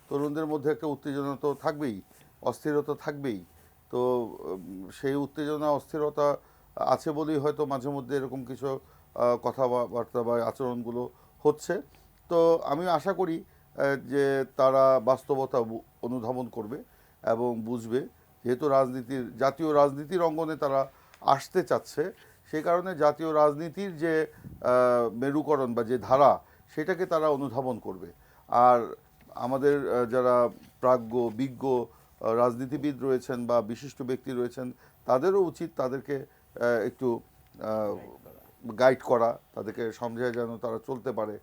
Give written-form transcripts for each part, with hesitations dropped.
তরুণদের মধ্যে একটা উত্তেজনা তো থাকবেই, অস্থিরতা থাকবেই। তো সেই উত্তেজনা অস্থিরতা আছে বলেই হয়তো মাঝে মধ্যে এরকম কিছু কথাবার্তা বা আচরণগুলো হচ্ছে। তো আমি আশা করি যে তারা বাস্তবতা অনুধাবন করবে এবং বুঝবে, যেহেতু জাতীয় রাজনীতির অঙ্গনে তারা আসতে চাচ্ছে, সেই কারণে জাতীয় রাজনীতির যে মেরুকরণ বা যে ধারা, সেটাকে তারা অনুধাবন করবে। আর আমাদের যারা প্রাজ্ঞ বিজ্ঞ রাজনীতিবিদ রয়েছেন বা বিশিষ্ট ব্যক্তি রয়েছেন, তাদেরও উচিত তাদেরকে একটু গাইড করা, তাদেরকে সমঝায় যেন তারা চলতে পারে।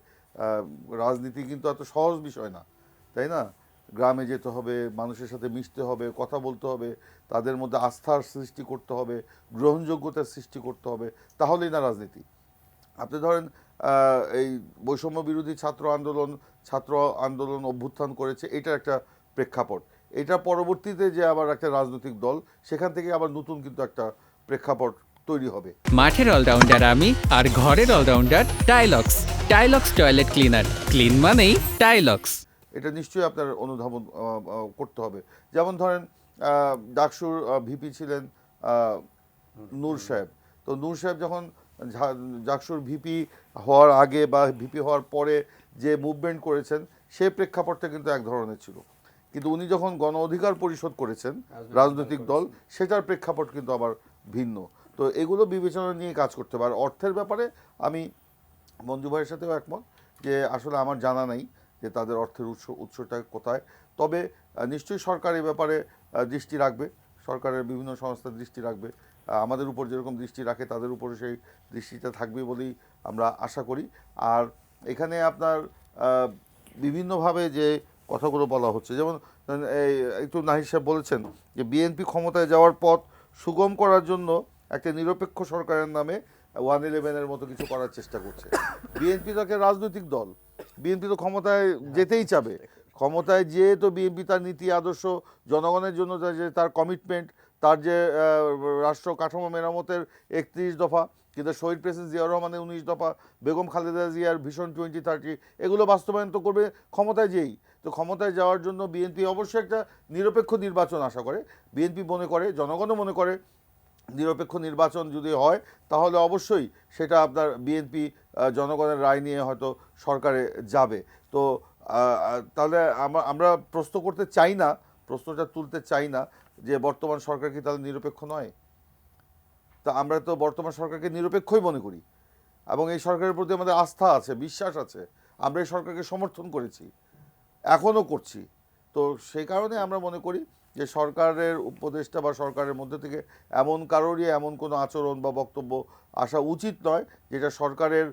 রাজনীতি কিন্তু এত সহজ বিষয় না, তাই না? গ্রামে যেতে হবে, মানুষের সাথে মিশতে হবে, কথা বলতে হবে, তাদের মধ্যে আস্থার সৃষ্টি করতে হবে, গ্রহণযোগ্যতার সৃষ্টি করতে হবে, তাহলেই না রাজনীতি। আপনি ধরেন এই বৈষম্য বিরোধী ছাত্র আন্দোলন অভ্যুত্থান করেছে, এটার একটা প্রেক্ষাপট। এটা পরবর্তীতে যে আবার একটা রাজনৈতিক দল, সেখান থেকে আবার নতুন কিন্তু একটা প্রেক্ষাপট তৈরি হবে। মাঠের অলরাউন্ডার আমি, আর ঘরের allrounder Tylox. Tylox toilet cleaner, clean মানেই টাইলক্স। এটা নিশ্চয়ই আপনার অনুধাবন করতে হবে। যেমন ধরেন ডাকসুর ভিপি ছিলেন নূর সাহেব। তো নূর সাহেব যখন ডাকসুর ভিপি হওয়ার আগে বা ভিপি হওয়ার পরে যে মুভমেন্ট করেছেন, সে প্রেক্ষাপটটা কিন্তু এক ধরনের ছিল। কিন্তু উনি যখন গণ অধিকার পরিষদ করেছেন, রাজনৈতিক দল, সেটার প্রেক্ষাপট কিন্তু আবার ভিন্ন। তো এগুলো বিবেচনা নিয়ে কাজ করতে হবে। আর অর্থের ব্যাপারে আমি মঞ্জু ভাইয়ের সাথেও একমত যে আসলে আমার জানা নাই যে তাদের অর্থের উৎসটা কোথায়। তবে নিশ্চয়ই সরকার এ ব্যাপারে দৃষ্টি রাখবে, সরকারের বিভিন্ন সংস্থা দৃষ্টি রাখবে। আমাদের উপর যেরকম দৃষ্টি রাখে তাদের উপরে সেই দৃষ্টিটা থাকবে বলেই আমরা আশা করি। আর এখানে আপনার বিভিন্নভাবে যে কথাগুলো বলা হচ্ছে, যেমন এই একটু নাহিদ সাহেব বলেছেন যে বিএনপি ক্ষমতায় যাওয়ার পথ সুগম করার জন্য একটা নিরপেক্ষ সরকারের নামে 111-এর মতো কিছু করার চেষ্টা করছে। বিএনপি তো একটা রাজনৈতিক দল, বিএনপি তো ক্ষমতায় যেতেই চাবে। ক্ষমতায় যেয়ে তো বিএনপি তার নীতি আদর্শ, জনগণের জন্য যে তার কমিটমেন্ট, তার যে রাষ্ট্র কাঠামো মেরামতের 31 দফা, কিন্তু শহীদ প্রেসিডেন্ট জিয়াউর রহমানের 19 দফা, বেগম খালেদা জিয়ার ভিশন 2030, এগুলো বাস্তবায়ন তো করবে ক্ষমতায় যেই। তো ক্ষমতায় যাওয়ার জন্য বিএনপি অবশ্যই একটা নিরপেক্ষ নির্বাচন আশা করে। বিএনপি মনে করে, জনগণও মনে করে, নিরপেক্ষ নির্বাচন যদি হয় তাহলে অবশ্যই সেটা আপনার বিএনপি জনগণের রায় নিয়ে হয়তো সরকারে যাবে। তো তাহলে আমরা প্রশ্ন করতে চাই না, প্রশ্নটা তুলতে চাই না যে বর্তমান সরকার কি তাহলে নিরপেক্ষ নয়? তা আমরা তো বর্তমান সরকারকে নিরপেক্ষই মনে করি এবং এই সরকারের প্রতি আমাদের আস্থা আছে, বিশ্বাস আছে। আমরা এই সরকারকে সমর্থন করেছি, এখনও করছি। তো সেই কারণে আমরা মনে করি যে সরকারের উপদেষ্টা বা সরকারের মধ্যে থেকে এমন কারোরই এমন কোনো আচরণ বা বক্তব্য আসা উচিত নয় যেটা সরকারের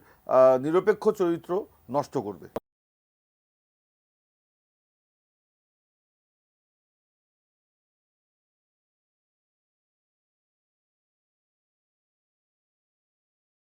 নিরপেক্ষ চরিত্র নষ্ট করবে।